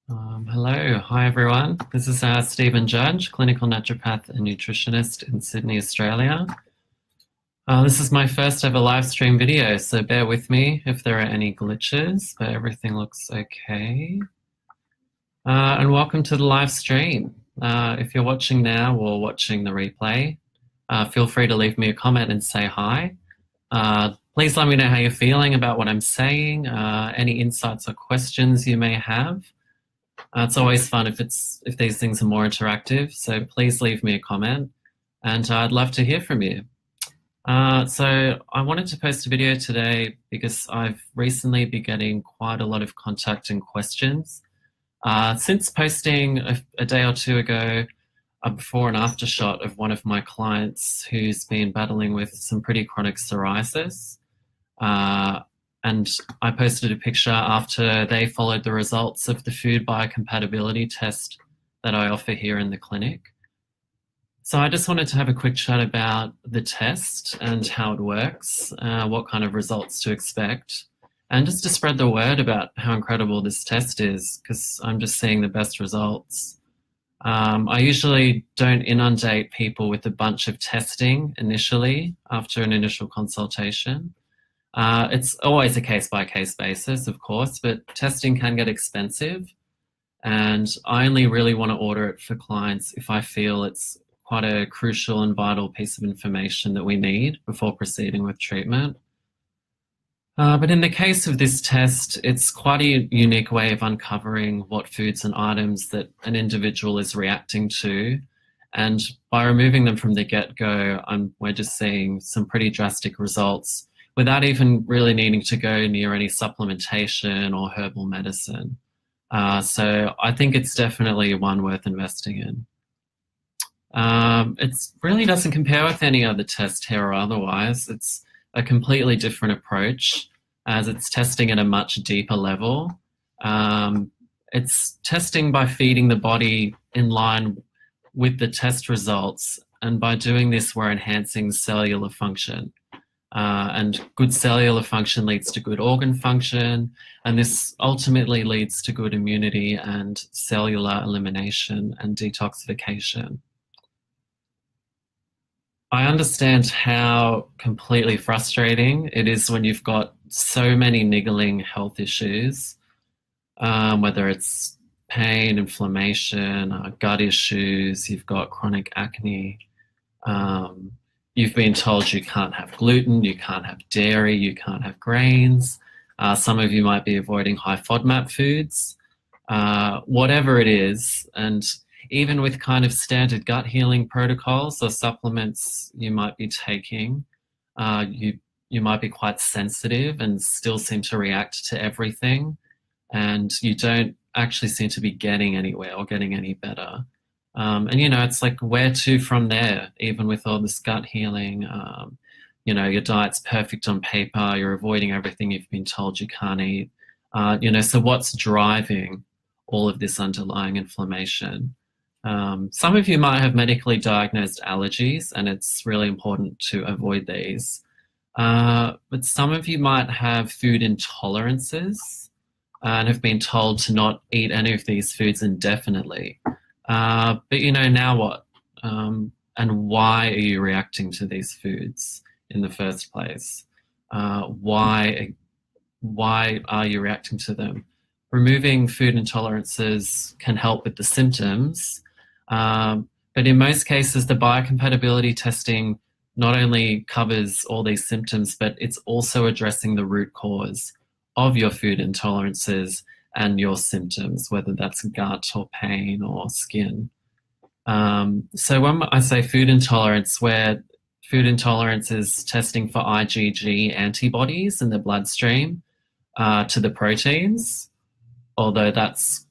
Hello, hi everyone. This is Stephen Judge, clinical naturopath and nutritionist in Sydney, Australia. This is my first ever live stream video, so bear with me if there are any glitches, but everything looks okay. And welcome to the live stream. If you're watching now or watching the replay, feel free to leave me a comment and say hi. Please let me know how you're feeling about what I'm saying, any insights or questions you may have. It's always fun if these things are more interactive, so please leave me a comment, and I'd love to hear from you. So I wanted to post a video today because I've recently been getting quite a lot of contact and questions. Since posting a day or two ago a before and after shot of one of my clients who's been battling with some pretty chronic psoriasis, and I posted a picture after they followed the results of the food biocompatibility test that I offer here in the clinic. So I just wanted to have a quick chat about the test and how it works, what kind of results to expect, and just to spread the word about how incredible this test is, because I'm just seeing the best results. I usually don't inundate people with a bunch of testing initially after an initial consultation. It's always a case-by-case basis, of course, but testing can get expensive, and I only really want to order it for clients if I feel it's quite a crucial and vital piece of information that we need before proceeding with treatment. But in the case of this test, it's quite a unique way of uncovering what foods and items that an individual is reacting to, and by removing them from the get-go, we're just seeing some pretty drastic results without even really needing to go near any supplementation or herbal medicine. So I think it's definitely one worth investing in. It really doesn't compare with any other test here or otherwise. It's a completely different approach, as it's testing at a much deeper level. It's testing by feeding the body in line with the test results, and by doing this, we're enhancing cellular function. And good cellular function leads to good organ function, and this ultimately leads to good immunity and cellular elimination and detoxification. I understand how completely frustrating it is when you've got so many niggling health issues, whether it's pain, inflammation, gut issues, you've got chronic acne, you've been told you can't have gluten, you can't have dairy, you can't have grains. Some of you might be avoiding high FODMAP foods, whatever it is. And even with kind of standard gut healing protocols or supplements you might be taking, you might be quite sensitive and still seem to react to everything. And you don't actually seem to be getting anywhere or getting any better. And, you know, it's like, where to from there, even with all this gut healing? You know, your diet's perfect on paper, you're avoiding everything you've been told you can't eat. You know, so what's driving all of this underlying inflammation? Some of you might have medically diagnosed allergies, and it's really important to avoid these. But some of you might have food intolerances and have been told to not eat any of these foods indefinitely. But, you know, now what? And why are you reacting to these foods in the first place? Why are you reacting to them? Removing food intolerances can help with the symptoms, but in most cases, the biocompatibility testing not only covers all these symptoms, but it's also addressing the root cause of your food intolerances and your symptoms, whether that's gut or pain or skin. So when I say food intolerance, where food intolerance is testing for IgG antibodies in the bloodstream to the proteins, although that's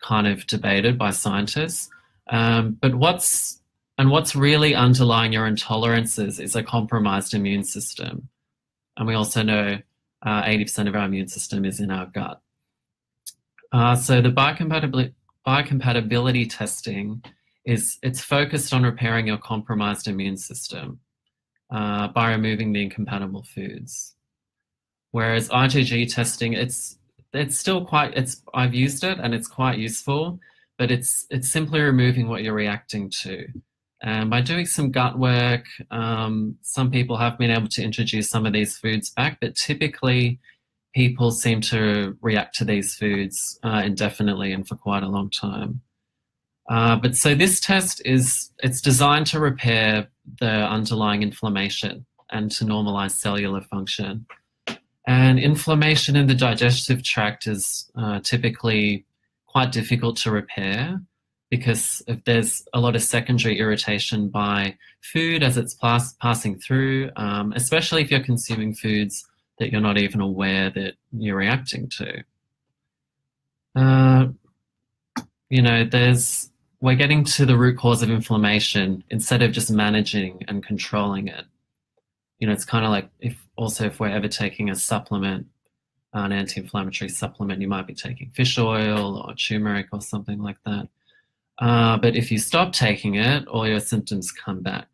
kind of debated by scientists. But what's really underlying your intolerances is a compromised immune system. And we also know 80% of our immune system is in our gut. So the biocompatibility testing it's focused on repairing your compromised immune system by removing the incompatible foods. Whereas IgG testing, it's it's still quite, I've used it and it's quite useful, but it's simply removing what you're reacting to. And by doing some gut work, some people have been able to introduce some of these foods back, but typically people seem to react to these foods indefinitely and for quite a long time. But so this test it's designed to repair the underlying inflammation and to normalize cellular function. And inflammation in the digestive tract is typically quite difficult to repair because if there's a lot of secondary irritation by food as it's passing through, especially if you're consuming foods that you're not even aware that you're reacting to. You know, we're getting to the root cause of inflammation instead of just managing and controlling it. You know, it's kind of like if we're ever taking a supplement, an anti-inflammatory supplement, you might be taking fish oil or turmeric or something like that. But if you stop taking it, all your symptoms come back.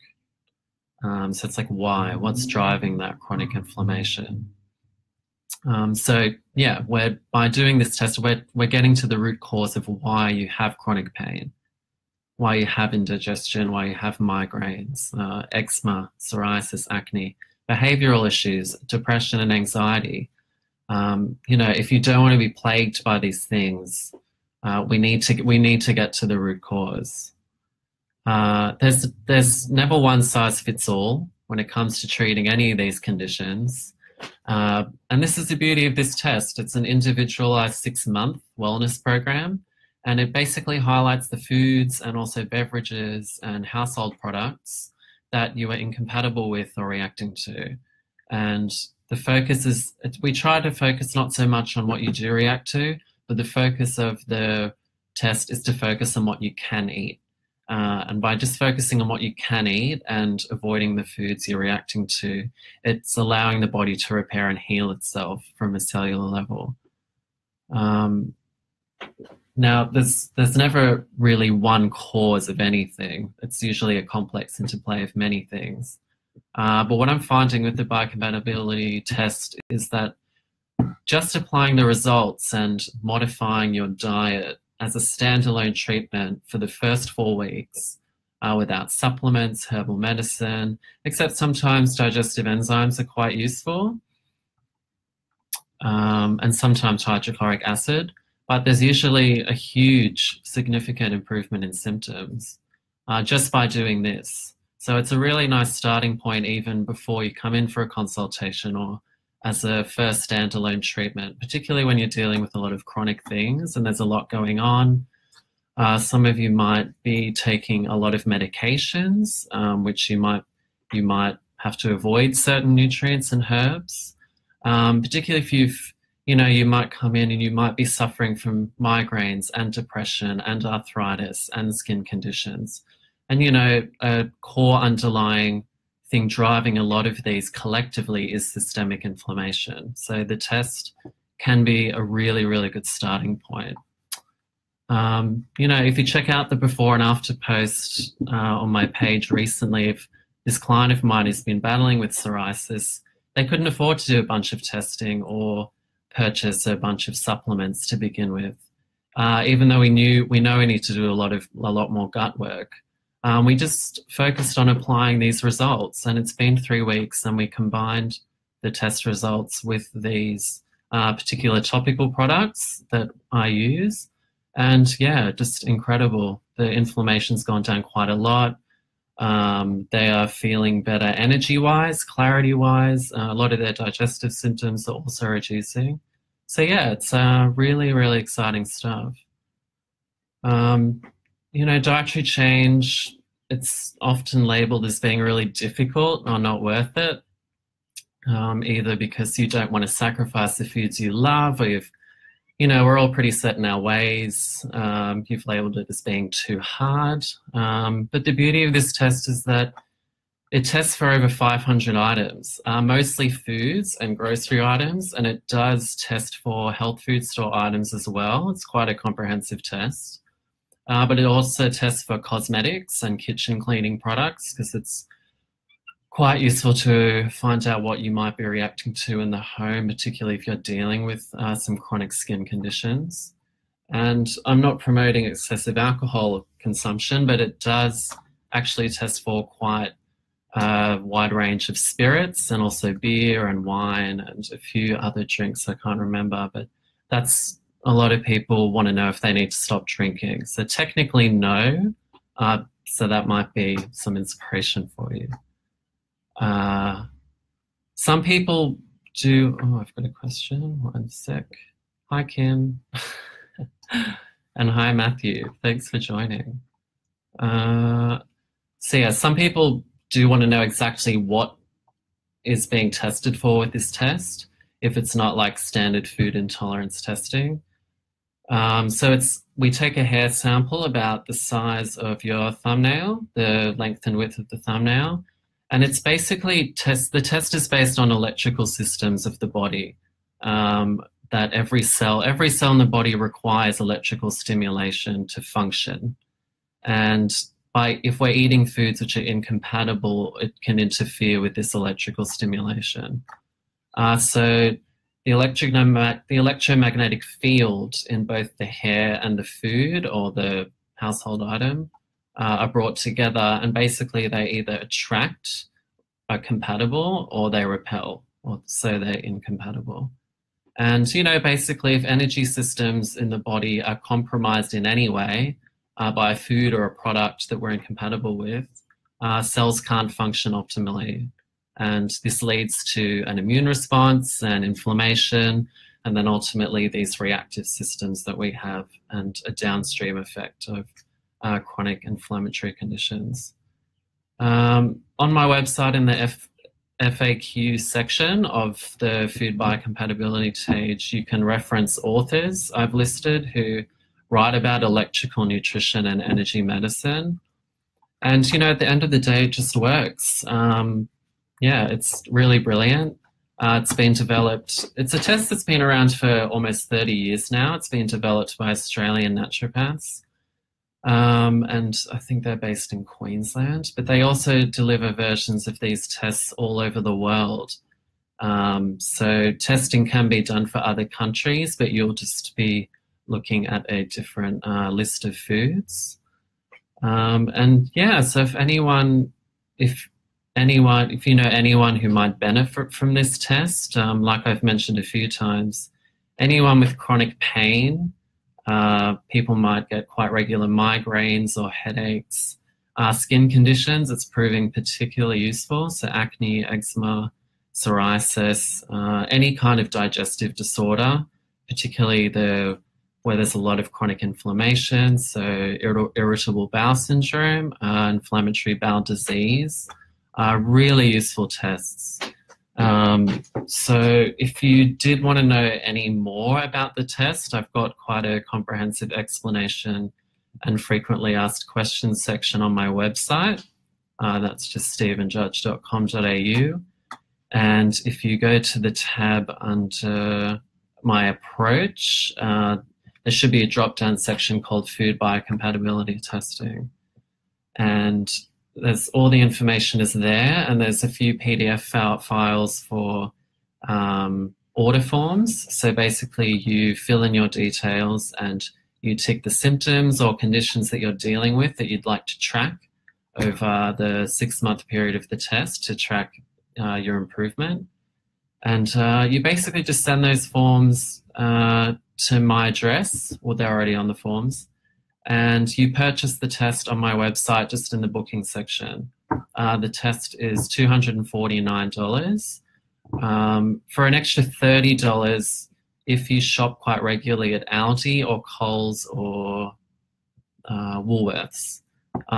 So it's like, why? What's driving that chronic inflammation? So yeah, by doing this test, we're getting to the root cause of why you have chronic pain, why you have indigestion, why you have migraines, eczema, psoriasis, acne, behavioral issues, depression and anxiety. You know, if you don't want to be plagued by these things, we need to get to the root cause. There's never one size fits all when it comes to treating any of these conditions. And this is the beauty of this test. It's an individualized 6-month wellness program, and it basically highlights the foods and also beverages and household products that you are incompatible with or reacting to. And the focus is, we try to focus not so much on what you do react to, but the focus of the test is to focus on what you can eat. And by just focusing on what you can eat and avoiding the foods you're reacting to, it's allowing the body to repair and heal itself from a cellular level. Now, there's never really one cause of anything. It's usually a complex interplay of many things. But what I'm finding with the biocompatibility test is that just applying the results and modifying your diet as a standalone treatment for the first 4 weeks without supplements, herbal medicine, except sometimes digestive enzymes are quite useful, and sometimes hydrochloric acid, but there's usually a huge, significant improvement in symptoms just by doing this. So it's a really nice starting point even before you come in for a consultation or as a first standalone treatment, particularly when you're dealing with a lot of chronic things and there's a lot going on. Some of you might be taking a lot of medications, which you might have to avoid certain nutrients and herbs, particularly if you might come in and you might be suffering from migraines and depression and arthritis and skin conditions. And, a core underlying thing driving a lot of these collectively is systemic inflammation. So the test can be a really, really good starting point. If you check out the before and after post on my page recently, if this client of mine has been battling with psoriasis, they couldn't afford to do a bunch of testing or purchase a bunch of supplements to begin with. Even though we know we need to do a lot more gut work. We just focused on applying these results, and it's been 3 weeks, and we combined the test results with these particular topical products that I use. And yeah, just incredible. The inflammation's gone down quite a lot. They are feeling better energy-wise, clarity-wise. A lot of their digestive symptoms are also reducing. So yeah, it's really, really exciting stuff. Dietary change, it's often labeled as being really difficult or not worth it, either because you don't want to sacrifice the foods you love, or we're all pretty set in our ways. You've labeled it as being too hard. But the beauty of this test is that it tests for over 500 items, mostly foods and grocery items, and it does test for health food store items as well. It's quite a comprehensive test. But it also tests for cosmetics and kitchen cleaning products because it's quite useful to find out what you might be reacting to in the home, particularly if you're dealing with some chronic skin conditions. And I'm not promoting excessive alcohol consumption, but it does actually test for quite a wide range of spirits, and also beer and wine and a few other drinks I can't remember, but that's a lot of people want to know if they need to stop drinking. So technically no, so that might be some inspiration for you. Some people do, oh, I've got a question, 1 sec. Hi, Kim. And hi, Matthew. Thanks for joining. So yeah, some people do want to know exactly what is being tested for with this test, if it's not like standard food intolerance testing. So we take a hair sample about the size of your thumbnail, the length and width of the thumbnail, and it's basically the test is based on electrical systems of the body, that every cell in the body requires electrical stimulation to function. And if we're eating foods which are incompatible, it can interfere with this electrical stimulation. So the electromagnetic field in both the hair and the food or the household item are brought together, and basically they either attract, are compatible, or they repel, or so they're incompatible. And, you know, basically if energy systems in the body are compromised in any way by a food or a product that we're incompatible with, cells can't function optimally. And this leads to an immune response and inflammation, and then ultimately these reactive systems that we have, and a downstream effect of chronic inflammatory conditions. On my website, in the FAQ section of the food biocompatibility page, you can reference authors I've listed who write about electrical nutrition and energy medicine. And, you know, at the end of the day, it just works. Yeah, it's really brilliant. It's been developed, it's a test that's been around for almost 30 years now. It's been developed by Australian naturopaths. And I think they're based in Queensland, but they also deliver versions of these tests all over the world. So testing can be done for other countries, but you'll just be looking at a different list of foods. And yeah, so if you know anyone who might benefit from this test, like I've mentioned a few times, anyone with chronic pain, people might get quite regular migraines or headaches, skin conditions, it's proving particularly useful. So acne, eczema, psoriasis, any kind of digestive disorder, particularly where there's a lot of chronic inflammation, so irritable bowel syndrome, inflammatory bowel disease, really useful tests. So if you did want to know any more about the test, I've got quite a comprehensive explanation and frequently asked questions section on my website. That's just stephenjudge.com.au. And if you go to the tab under my approach, there should be a drop-down section called Food Biocompatibility Testing. And there's all the information is there, and there's a few PDF files for order forms. So basically you fill in your details and you tick the symptoms or conditions that you're dealing with that you'd like to track over the 6-month period of the test to track your improvement. And you basically just send those forms to my address, or they're already on the forms, and you purchase the test on my website just in the booking section. The test is $249. For an extra $30, if you shop quite regularly at Aldi or Coles or Woolworths,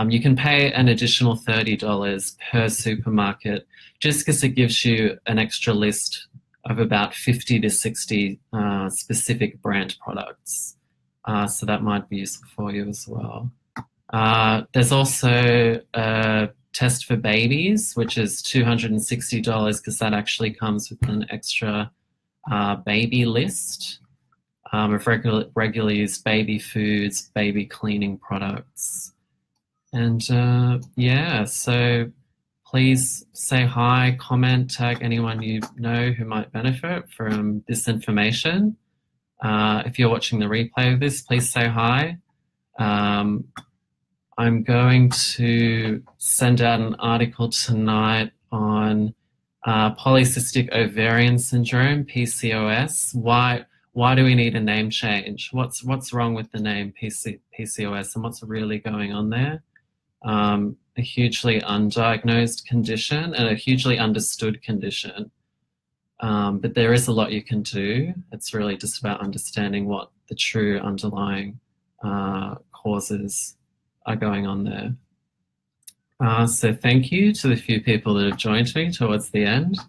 you can pay an additional $30 per supermarket, just because it gives you an extra list of about 50 to 60 specific brand products. So that might be useful for you as well. There's also a test for babies, which is $260, because that actually comes with an extra baby list of regularly used baby foods, baby cleaning products. And yeah, so please say hi, comment, tag anyone you know who might benefit from this information. If you're watching the replay of this, please say hi. I'm going to send out an article tonight on polycystic ovarian syndrome, PCOS. Why do we need a name change? What's wrong with the name PCOS, and what's really going on there? A hugely undiagnosed condition and a hugely understood condition. But there is a lot you can do. It's really just about understanding what the true underlying causes are going on there. So thank you to the few people that have joined me towards the end.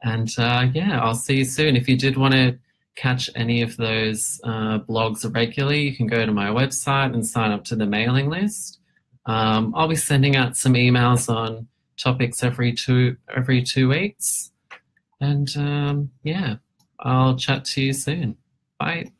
And yeah, I'll see you soon. If you did want to catch any of those blogs regularly, you can go to my website and sign up to the mailing list. I'll be sending out some emails on topics every two weeks. And yeah, I'll chat to you soon. Bye.